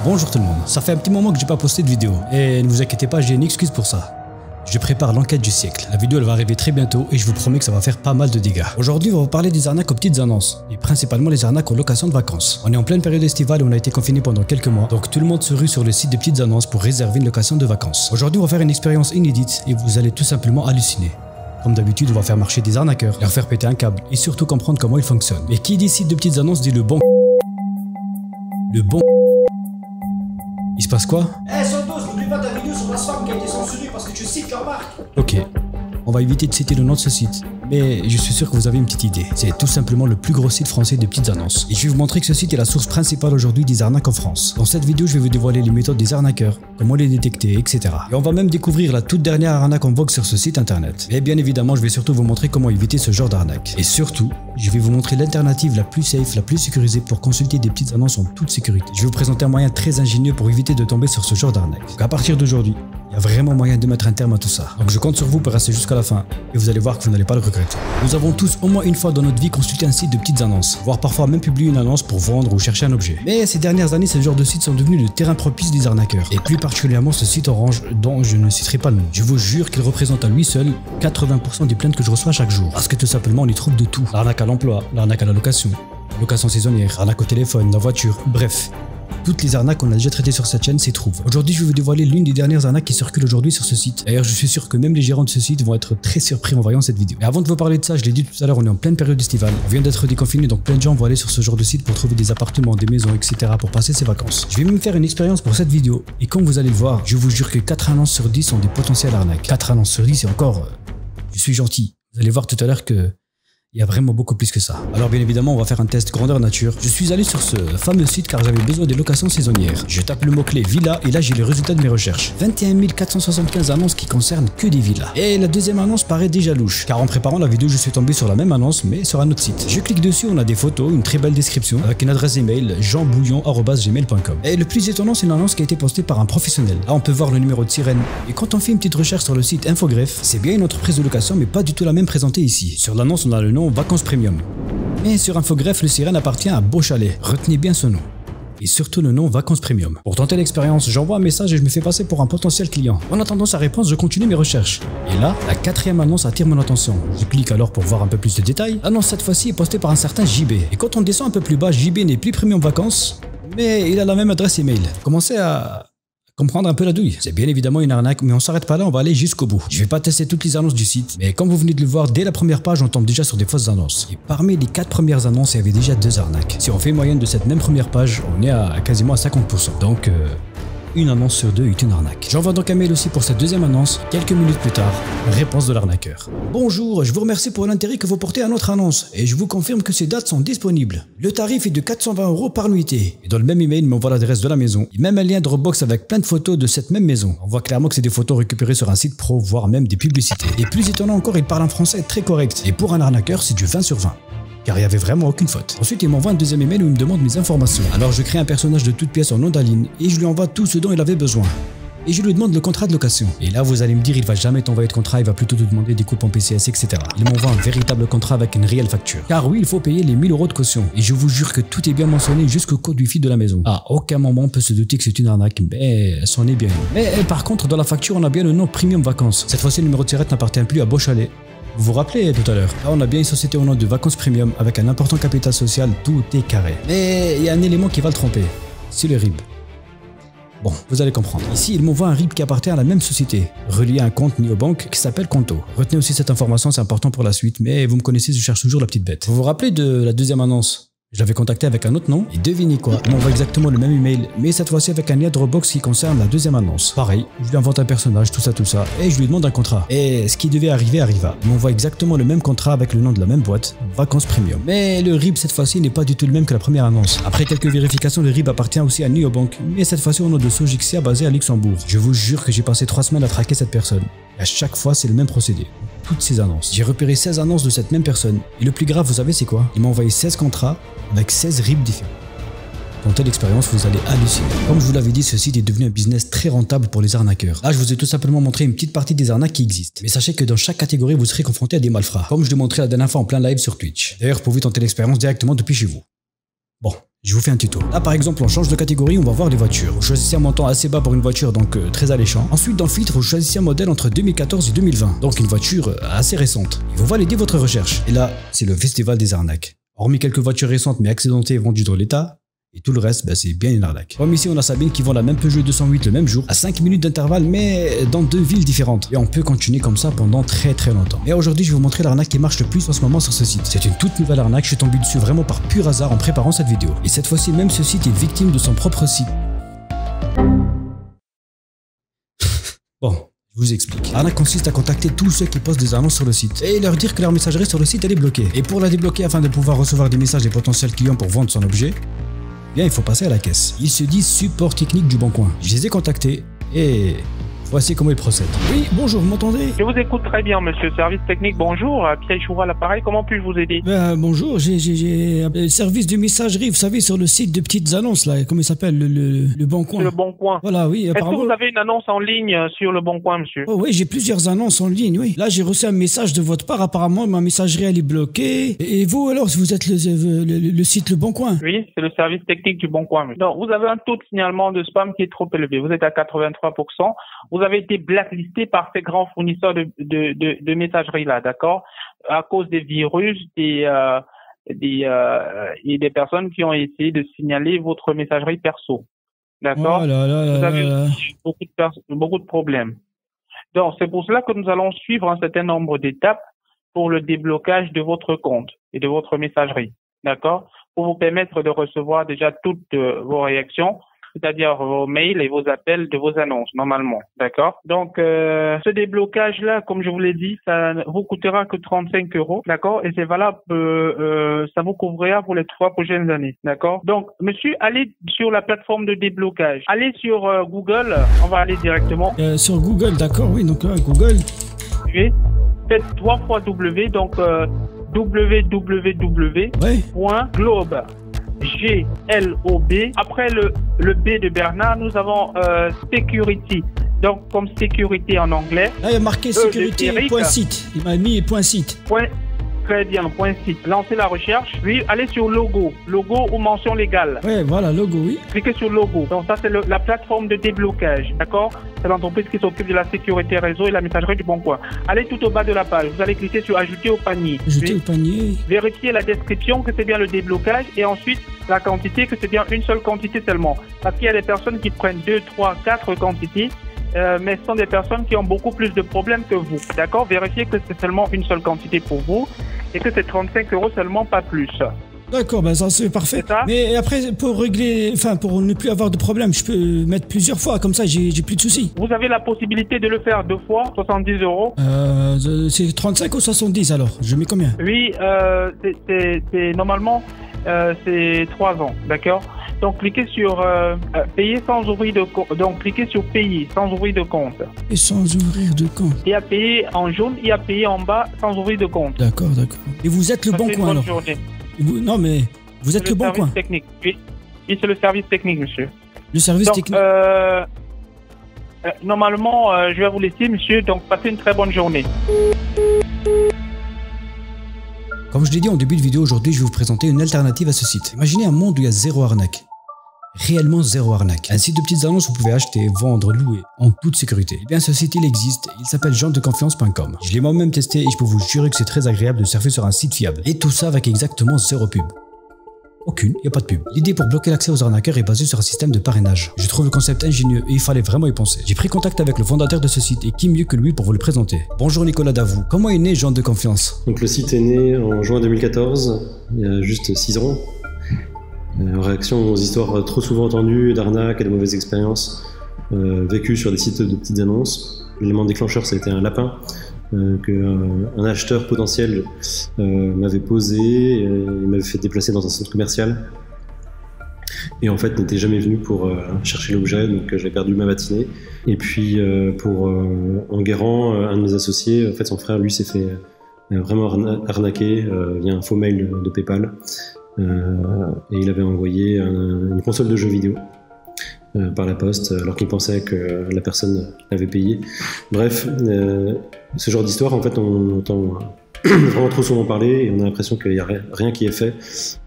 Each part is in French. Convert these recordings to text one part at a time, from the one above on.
Bonjour tout le monde, ça fait un petit moment que j'ai pas posté de vidéo et ne vous inquiétez pas, j'ai une excuse pour ça. Je prépare l'enquête du siècle. La vidéo elle va arriver très bientôt et je vous promets que ça va faire pas mal de dégâts. Aujourd'hui on va parler des arnaques aux petites annonces et principalement les arnaques aux locations de vacances. On est en pleine période estivale et on a été confiné pendant quelques mois, donc tout le monde se rue sur le site des petites annonces pour réserver une location de vacances. Aujourd'hui on va faire une expérience inédite et vous allez tout simplement halluciner. Comme d'habitude, on va faire marcher des arnaqueurs, leur faire péter un câble et surtout comprendre comment ils fonctionnent. Et qui dit site de petites annonces dit le bon. Le bon. Il se passe quoi? Santos, n'oublie pas ta vidéo sur la spam qui a été censurée parce que tu cites leur marque. Ok, on va éviter de citer le nom de ce site, mais je suis sûr que vous avez une petite idée. C'est tout simplement le plus gros site français de petites annonces. Et je vais vous montrer que ce site est la source principale aujourd'hui des arnaques en France. Dans cette vidéo, je vais vous dévoiler les méthodes des arnaqueurs, comment les détecter, etc. Et on va même découvrir la toute dernière arnaque en vogue sur ce site internet. Et bien évidemment, je vais surtout vous montrer comment éviter ce genre d'arnaque. Et surtout, je vais vous montrer l'alternative la plus safe, la plus sécurisée pour consulter des petites annonces en toute sécurité. Je vais vous présenter un moyen très ingénieux pour éviter de tomber sur ce genre d'arnaque. Donc à partir d'aujourd'hui, il y a vraiment moyen de mettre un terme à tout ça. Donc je compte sur vous pour rester jusqu'à la fin et vous allez voir que vous n'allez pas le regretter. Nous avons tous au moins une fois dans notre vie consulté un site de petites annonces, voire parfois même publié une annonce pour vendre ou chercher un objet. Mais ces dernières années, ce genre de sites sont devenus le terrain propice des arnaqueurs. Et plus particulièrement ce site orange dont je ne citerai pas le nom. Je vous jure qu'il représente à lui seul 80% des plaintes que je reçois chaque jour. Parce que tout simplement on y trouve de tout. L'arnaque à l'emploi, l'arnaque à la location, location saisonnière, arnaque au téléphone, la voiture, bref. Toutes les arnaques qu'on a déjà traitées sur cette chaîne s'y trouvent. Aujourd'hui, je vais vous dévoiler l'une des dernières arnaques qui circulent aujourd'hui sur ce site. D'ailleurs, je suis sûr que même les gérants de ce site vont être très surpris en voyant cette vidéo. Mais avant de vous parler de ça, je l'ai dit tout à l'heure, on est en pleine période estivale. On vient d'être déconfiné, donc plein de gens vont aller sur ce genre de site pour trouver des appartements, des maisons, etc. pour passer ses vacances. Je vais même faire une expérience pour cette vidéo. Et comme vous allez le voir, je vous jure que 4 annonces sur 10 sont des potentielles arnaques. 4 annonces sur 10, c'est encore... je suis gentil. Vous allez voir tout à l'heure que... il y a vraiment beaucoup plus que ça. Alors bien évidemment, on va faire un test grandeur nature. Je suis allé sur ce fameux site car j'avais besoin des locations saisonnières. Je tape le mot-clé villa et là j'ai les résultats de mes recherches. 21 475 annonces qui concernent que des villas. Et la deuxième annonce paraît déjà louche. Car en préparant la vidéo, je suis tombé sur la même annonce mais sur un autre site. Je clique dessus, on a des photos, une très belle description avec une adresse email jeanbouillon@gmail.com. Et le plus étonnant, c'est une annonce qui a été postée par un professionnel. Là on peut voir le numéro de sirène. Et quand on fait une petite recherche sur le site Infogreffe, c'est bien une entreprise de location mais pas du tout la même présentée ici. Sur l'annonce, on a le nom Vacances Premium. Mais sur Infogreffe, le sirène appartient à Beau Chalet. Retenez bien ce nom. Et surtout le nom Vacances Premium. Pour tenter l'expérience, j'envoie un message et je me fais passer pour un potentiel client. En attendant sa réponse, je continue mes recherches. Et là, la 4e annonce attire mon attention. Je clique alors pour voir un peu plus de détails. L'annonce cette fois-ci est postée par un certain JB. Et quand on descend un peu plus bas, JB n'est plus Premium Vacances, mais il a la même adresse email. Commencez à comprendre un peu la douille. C'est bien évidemment une arnaque, mais on s'arrête pas là, on va aller jusqu'au bout. Je vais pas tester toutes les annonces du site, mais comme vous venez de le voir, dès la première page, on tombe déjà sur des fausses annonces. Et parmi les 4 premières annonces, il y avait déjà 2 arnaques. Si on fait une moyenne de cette même première page, on est à quasiment à 50%. Donc, une annonce sur 2 est une arnaque. J'envoie donc un mail aussi pour cette deuxième annonce. Quelques minutes plus tard, réponse de l'arnaqueur. Bonjour, je vous remercie pour l'intérêt que vous portez à notre annonce et je vous confirme que ces dates sont disponibles. Le tarif est de 420 € par nuitée. Et dans le même email, il m'envoie l'adresse de la maison et même un lien Dropbox avec plein de photos de cette même maison. On voit clairement que c'est des photos récupérées sur un site pro, voire même des publicités. Et plus étonnant encore, il parle un français très correct. Et pour un arnaqueur, c'est du 20 sur 20. Car il n'y avait vraiment aucune faute. Ensuite, il m'envoie un deuxième email où il me demande mes informations. Alors je crée un personnage de toute pièce en nom d'Aline et je lui envoie tout ce dont il avait besoin. Et je lui demande le contrat de location. Et là, vous allez me dire, il va jamais t'envoyer de contrat, il va plutôt te demander des coupes en PCS, etc. Il m'envoie un véritable contrat avec une réelle facture. Car oui, il faut payer les 1000 € de caution. Et je vous jure que tout est bien mentionné jusqu'au code Wi-Fi de la maison. À aucun moment on peut se douter que c'est une arnaque, mais c'en est bien une. Mais par contre, dans la facture, on a bien le nom Premium Vacances. Cette fois-ci, le numéro de tirette n'appartient plus à Beau Chalet. Vous vous rappelez tout à l'heure, là on a bien une société au nom de Vacances Premium avec un important capital social, tout est carré. Mais il y a un élément qui va le tromper, c'est le RIB. Bon, vous allez comprendre. Ici, il m'envoie un RIB qui appartient à la même société, relié à un compte néobanque qui s'appelle Conto. Retenez aussi cette information, c'est important pour la suite, mais vous me connaissez, je cherche toujours la petite bête. Vous vous rappelez de la deuxième annonce? Je l'avais contacté avec un autre nom, et devinez quoi, il m'envoie exactement le même email, mais cette fois-ci avec un lien Dropbox qui concerne la deuxième annonce. Pareil, je lui invente un personnage, tout ça, et je lui demande un contrat. Et ce qui devait arriver arriva. Il m'envoie exactement le même contrat avec le nom de la même boîte, Vacances Premium. Mais le RIB cette fois-ci n'est pas du tout le même que la première annonce. Après quelques vérifications, le RIB appartient aussi à Neobank, mais cette fois-ci au nom de Sogixia basé à Luxembourg. Je vous jure que j'ai passé 3 semaines à traquer cette personne. Et à chaque fois, c'est le même procédé. Toutes ces annonces. J'ai repéré 16 annonces de cette même personne. Et le plus grave, vous savez c'est quoi? Il m'a envoyé 16 contrats avec 16 RIB différents. Dans telle expérience, vous allez halluciner. Comme je vous l'avais dit, ce site est devenu un business très rentable pour les arnaqueurs. Là, je vous ai tout simplement montré une petite partie des arnaques qui existent. Mais sachez que dans chaque catégorie, vous serez confronté à des malfrats. Comme je l'ai montré la dernière fois en plein live sur Twitch. D'ailleurs, vous pouvez tenter l'expérience directement depuis chez vous. Bon, Je vous fais un tuto. Là par exemple on change de catégorie, on va voir les voitures. Vous choisissez un montant assez bas pour une voiture, donc très alléchant. Ensuite dans le filtre vous choisissez un modèle entre 2014 et 2020, donc une voiture assez récente. Et vous validez votre recherche. Et là c'est le festival des arnaques. Hormis quelques voitures récentes mais accidentées vendues dans l'état, et tout le reste, c'est bien une arnaque. Comme ici, on a Sabine qui vend la même Peugeot 208 le même jour, à 5 minutes d'intervalle, mais dans 2 villes différentes. Et on peut continuer comme ça pendant très longtemps. Et aujourd'hui, je vais vous montrer l'arnaque qui marche le plus en ce moment sur ce site. C'est une toute nouvelle arnaque, je suis tombé dessus vraiment par pur hasard en préparant cette vidéo. Et cette fois-ci, même ce site est victime de son propre site. Bon. Je vous explique. L'arnaque consiste à contacter tous ceux qui postent des annonces sur le site et leur dire que leur messagerie sur le site elle est bloquée. Et pour la débloquer afin de pouvoir recevoir des messages des potentiels clients pour vendre son objet, bien il faut passer à la caisse. Ils se disent support technique du Bon Coin. Je les ai contactés et voici comment ils procèdent. Oui, bonjour, vous m'entendez? Je vous écoute très bien, monsieur. Service technique, bonjour. Pierre Choura à l'appareil, comment puis-je vous aider? Bonjour, j'ai un service de messagerie, vous savez, sur le site de petites annonces, là, comment il s'appelle, le Bon Coin. Le Bon Coin. Voilà, oui, apparemment. Est-ce que vous avez une annonce en ligne sur le Bon Coin, monsieur? Oh oui, j'ai plusieurs annonces en ligne, oui. Là, j'ai reçu un message de votre part, apparemment, ma messagerie, elle est bloquée. Et vous, alors, si vous êtes le site Le Bon Coin? Oui, c'est le service technique du Bon Coin, monsieur. Donc, vous avez un taux de signalement de spam qui est trop élevé. Vous êtes à 83%. Vous avez été blacklisté par ces grands fournisseurs de messagerie là, d'accord, à cause des virus, et des personnes qui ont essayé de signaler votre messagerie perso, d'accord. Vous avez beaucoup de problèmes. Donc c'est pour cela que nous allons suivre un certain nombre d'étapes pour le déblocage de votre compte et de votre messagerie, d'accord, pour vous permettre de recevoir déjà toutes vos réactions, c'est-à-dire vos mails et vos appels de vos annonces, normalement, d'accord. Donc, ce déblocage-là, comme je vous l'ai dit, ça vous coûtera que 35 €, d'accord, et c'est valable, ça vous couvrira pour les 3 prochaines années, d'accord. Donc, monsieur, allez sur la plateforme de déblocage. Allez sur Google, on va aller directement. Sur Google, d'accord, oui, donc Google. Oui, faites 3 fois W, donc www.globe. G-L-O-B. Après le B de Bernard, nous avons security. Donc, comme sécurité en anglais. Là, il y a marqué sécurité.site. Il m'a mis .site. Très bien, .site. Lancez la recherche. Puis, allez sur logo. Logo ou mention légale. Oui, voilà, logo, oui. Cliquez sur logo. Donc, ça, c'est la plateforme de déblocage. D'accord? C'est l'entreprise qui s'occupe de la sécurité réseau et la messagerie du Bon Coin. Allez tout au bas de la page. Vous allez cliquer sur ajouter au panier. Ajouter au panier. Vérifiez la description que c'est bien le déblocage et ensuite la quantité que c'est bien une seule quantité seulement. Parce qu'il y a des personnes qui prennent 2, 3, 4 quantités. Mais ce sont des personnes qui ont beaucoup plus de problèmes que vous. D'accord? Vérifiez que c'est seulement une seule quantité pour vous et que c'est 35 € seulement, pas plus. D'accord, ça c'est parfait. Mais après, pour régler, pour ne plus avoir de problème, je peux mettre plusieurs fois, comme ça j'ai plus de soucis. Vous avez la possibilité de le faire 2 fois, 70 €. C'est 35 ou 70 alors? Je mets combien? Oui, c'est normalement, c'est 3 ans, d'accord? Donc cliquez sur payer sans ouvrir de compte. Donc cliquez sur payer sans ouvrir de compte. Et sans ouvrir de compte. Et à payer en jaune et à payer en bas sans ouvrir de compte. D'accord. Et vous êtes le Bon Coin alors? Non mais vous êtes le Bon Coin. Technique. Oui, c'est le service technique, monsieur. Le service technique. Normalement, je vais vous laisser, monsieur. Donc passez une très bonne journée. Comme je l'ai dit en début de vidéo, aujourd'hui je vais vous présenter une alternative à ce site. Imaginez un monde où il y a zéro arnaque. Réellement zéro arnaque. Un site de petites annonces où vous pouvez acheter, vendre, louer en toute sécurité. Eh bien ce site il existe, il s'appelle gentedeconfiance.com. Je l'ai moi-même testé et je peux vous jurer que c'est très agréable de surfer sur un site fiable. Et tout ça avec exactement zéro pub. Aucune, il n'y a pas de pub. L'idée pour bloquer l'accès aux arnaqueurs est basée sur un système de parrainage. Je trouve le concept ingénieux et il fallait vraiment y penser. J'ai pris contact avec le fondateur de ce site et qui mieux que lui pour vous le présenter. Bonjour Nicolas Davout, comment est né Gente de Confiance? Donc le site est né en juin 2014, il y a juste 6 ans. En réaction aux histoires trop souvent entendues d'arnaques et de mauvaises expériences vécues sur des sites de petites annonces. L'élément déclencheur, ça a été un lapin qu'un acheteur potentiel m'avait posé, il m'avait fait déplacer dans un centre commercial et en fait n'était jamais venu pour chercher l'objet, donc j'ai perdu ma matinée. Et puis en guérant, un de mes associés, en fait son frère lui s'est fait vraiment arnaquer via un faux mail de PayPal et il avait envoyé une console de jeux vidéo par la poste alors qu'il pensait que la personne l'avait payé. Bref, ce genre d'histoire en fait on entend vraiment trop souvent parlé et on a l'impression qu'il n'y a rien qui est fait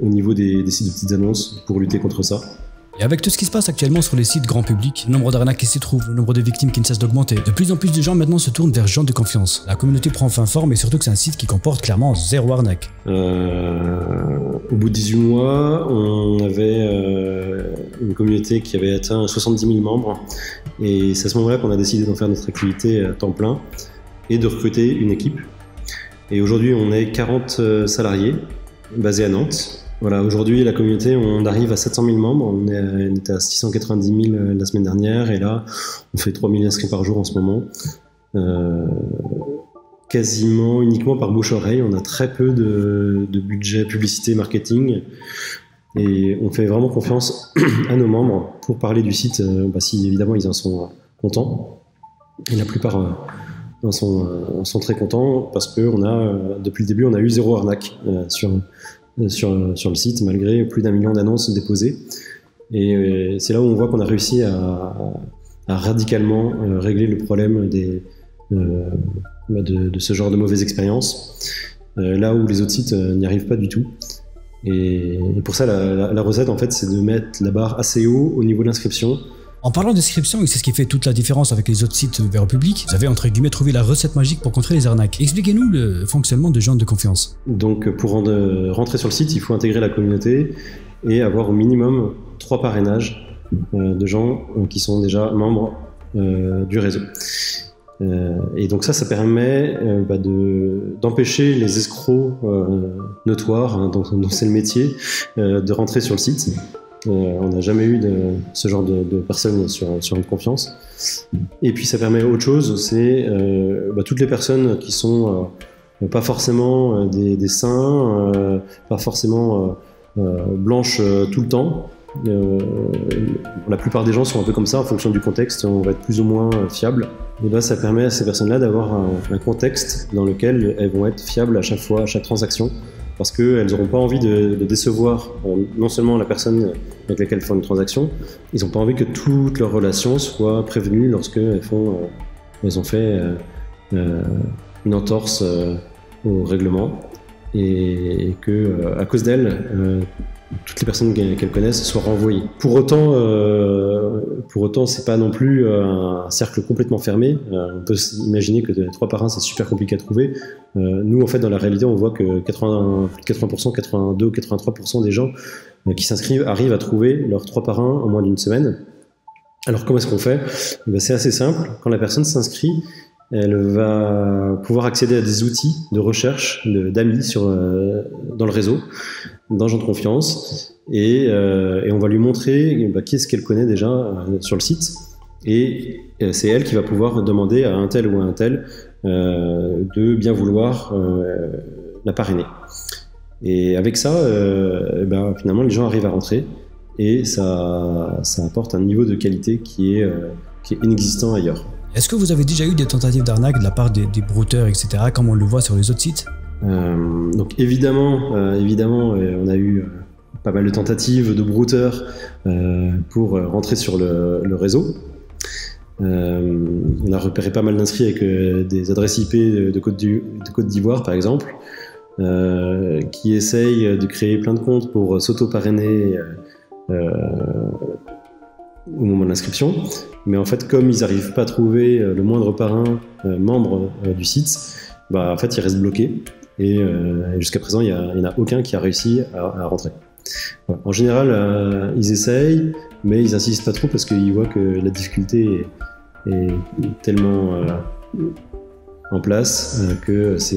au niveau des sites de petites annonces pour lutter contre ça. Et avec tout ce qui se passe actuellement sur les sites grand public, le nombre d'arnaques qui s'y trouvent, le nombre de victimes qui ne cesse d'augmenter, de plus en plus de gens maintenant se tournent vers Gens de Confiance. La communauté prend enfin forme et surtout que c'est un site qui comporte clairement 0 arnaque. Au bout de 18 mois, on avait une communauté qui avait atteint 70 000 membres et c'est à ce moment-là qu'on a décidé d'en faire notre activité à temps plein et de recruter une équipe. Et aujourd'hui, on est 40 salariés basés à Nantes. Voilà, aujourd'hui, la communauté, on arrive à 700 000 membres. On était à 690 000 la semaine dernière et là, on fait 3 000 inscrits par jour en ce moment. Quasiment uniquement par bouche-oreille. On a très peu de budget publicité, marketing et on fait vraiment confiance à nos membres pour parler du site, si évidemment ils en sont contents. Et la plupart en sont très contents parce que depuis le début, on a eu 0 arnaque sur le site, malgré plus d'1 million d'annonces déposées. Et c'est là où on voit qu'on a réussi à radicalement régler le problème de ce genre de mauvaises expériences, là où les autres sites n'y arrivent pas du tout. Et pour ça, la recette, en fait, c'est de mettre la barre assez haut au niveau de l'inscription. En parlant d'inscription, et c'est ce qui fait toute la différence avec les autres sites vers le public, vous avez entre guillemets trouvé la recette magique pour contrer les arnaques. Expliquez-nous le fonctionnement de Gens de Confiance. Donc pour rentrer sur le site, il faut intégrer la communauté et avoir au minimum 3 parrainages de gens qui sont déjà membres du réseau. Et donc ça permet d'empêcher les escrocs notoires, dont c'est le métier, de rentrer sur le site. On n'a jamais eu ce genre de personnes sur une confiance. Et puis ça permet autre chose, c'est toutes les personnes qui sont pas forcément des saints, pas forcément blanches tout le temps. La plupart des gens sont un peu comme ça, en fonction du contexte, on va être plus ou moins fiable. Et là, ça permet à ces personnes-là d'avoir un contexte dans lequel elles vont être fiables à chaque fois, à chaque transaction. Parce qu'elles n'auront pas envie de décevoir non seulement la personne avec laquelle elles font une transaction, ils n'ont pas envie que toutes leurs relations soient prévenues lorsqu'elles ont fait une entorse au règlement et que à cause d'elles, toutes les personnes qu'elles connaissent soient renvoyées. Pour autant, c'est pas non plus un cercle complètement fermé. On peut imaginer que 3 parrains, c'est super compliqué à trouver. Nous, en fait, dans la réalité, on voit que 80%, 82 ou 83% des gens qui s'inscrivent arrivent à trouver leurs 3 parrains en moins d'une semaine. Alors, comment est-ce qu'on fait ? C'est assez simple. Quand la personne s'inscrit, elle va pouvoir accéder à des outils de recherche d'amis dans le réseau, dans Gens de Confiance, et on va lui montrer qu'est-ce qu'elle connaît déjà sur le site, et c'est elle qui va pouvoir demander à un tel ou à un tel de bien vouloir la parrainer. Et avec ça, finalement, les gens arrivent à rentrer, et ça apporte un niveau de qualité qui est inexistant ailleurs. Est-ce que vous avez déjà eu des tentatives d'arnaque de la part des brouteurs, etc., comme on le voit sur les autres sites ? Donc évidemment, on a eu pas mal de tentatives de brouteurs pour rentrer sur le réseau. On a repéré pas mal d'inscrits avec des adresses IP de Côte d'Ivoire, par exemple, qui essayent de créer plein de comptes pour s'auto-parrainer au moment de l'inscription. Mais en fait, comme ils n'arrivent pas à trouver le moindre parrain membre du site, en fait, ils restent bloqués. Et jusqu'à présent, il n'y en a aucun qui a réussi à rentrer. Voilà. En général, ils essayent, mais ils n'insistent pas trop parce qu'ils voient que la difficulté est tellement en place que ça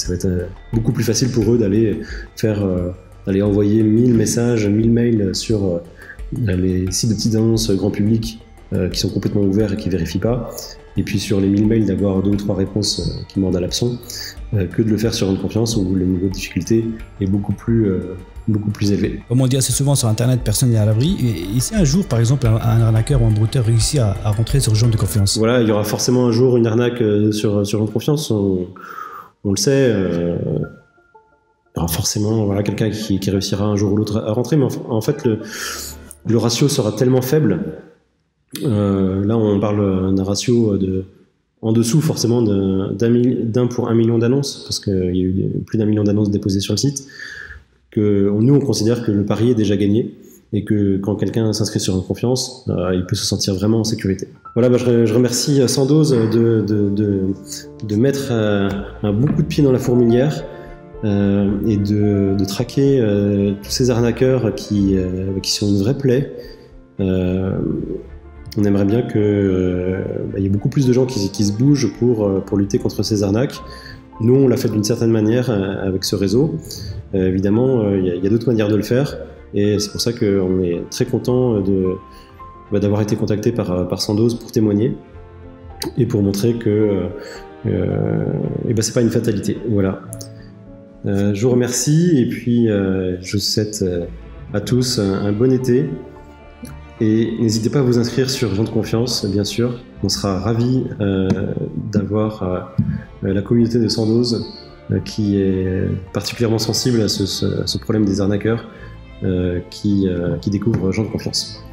va être beaucoup plus facile pour eux d'aller envoyer 1000 messages, 1000 mails sur les sites de petites annonces grand public qui sont complètement ouverts et qui ne vérifient pas, et puis sur les 1000 mails d'avoir 2 ou 3 réponses qui mordent à l'hameçon, que de le faire sur une confiance où le niveau de difficulté est beaucoup plus élevé. Comme on dit assez souvent sur Internet, personne n'est à l'abri. Et si un jour, par exemple, un arnaqueur ou un brouteur réussit à rentrer sur Gens de Confiance ? Voilà, il y aura forcément un jour une arnaque sur Gens de Confiance, on le sait. Il y aura forcément quelqu'un qui réussira un jour ou l'autre à rentrer, mais en fait, le ratio sera tellement faible. Là, on parle d'un ratio de en dessous forcément d'un pour 1 million d'annonces, parce qu'il y a eu plus d'1 million d'annonces déposées sur le site, que nous on considère que le pari est déjà gagné et que quand quelqu'un s'inscrit sur une confiance, il peut se sentir vraiment en sécurité. Voilà, je remercie Sandoz de mettre un bon coup de pied dans la fourmilière et de traquer tous ces arnaqueurs qui sont une vraie plaie. On aimerait bien qu'il y ait beaucoup plus de gens qui se bougent pour lutter contre ces arnaques. Nous, on l'a fait d'une certaine manière avec ce réseau. Évidemment, il y a d'autres manières de le faire. Et c'est pour ça qu'on est très content d'avoir été contacté par Sandoz pour témoigner et pour montrer que c'est pas une fatalité. Voilà. Je vous remercie et puis je vous souhaite à tous un bon été. Et n'hésitez pas à vous inscrire sur Gens de Confiance, bien sûr. On sera ravis d'avoir la communauté de Sandoz qui est particulièrement sensible à ce problème des arnaqueurs qui découvrent Gens de Confiance.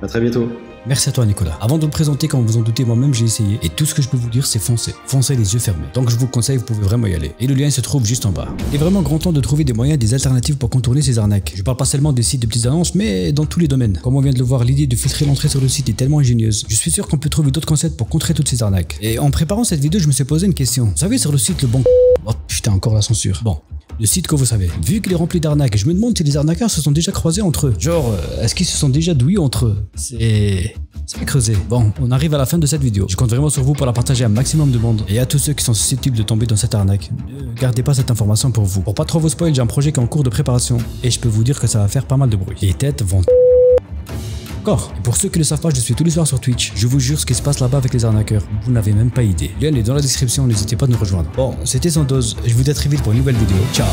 À très bientôt. Merci à toi Nicolas. Avant de me présenter, comme vous en doutez, moi-même j'ai essayé et tout ce que je peux vous dire c'est foncez. Foncez les yeux fermés. Donc je vous conseille, vous pouvez vraiment y aller. Et le lien se trouve juste en bas. Il est vraiment grand temps de trouver des moyens, des alternatives pour contourner ces arnaques. Je parle pas seulement des sites de petites annonces, mais dans tous les domaines. Comme on vient de le voir, l'idée de filtrer l'entrée sur le site est tellement ingénieuse. Je suis sûr qu'on peut trouver d'autres concepts pour contrer toutes ces arnaques. Et en préparant cette vidéo, je me suis posé une question. Vous savez, sur le site le bon... Oh putain, encore la censure. Bon. Le site que vous savez. Vu qu'il est rempli d'arnaques, je me demande si les arnaqueurs se sont déjà croisés entre eux. Genre, est-ce qu'ils se sont déjà douillés entre eux? C'est creusé. Bon, on arrive à la fin de cette vidéo. Je compte vraiment sur vous pour la partager à un maximum de monde. Et à tous ceux qui sont susceptibles de tomber dans cette arnaque, ne gardez pas cette information pour vous. Pour pas trop vous spoil, j'ai un projet qui est en cours de préparation. Et je peux vous dire que ça va faire pas mal de bruit. Les têtes vont... Encore. Et pour ceux qui ne le savent pas, je suis tous les soirs sur Twitch. Je vous jure ce qui se passe là-bas avec les arnaqueurs. Vous n'avez même pas idée. Le lien est dans la description, n'hésitez pas à nous rejoindre. Bon, c'était Sandoz. Je vous dis à très vite pour une nouvelle vidéo. Ciao.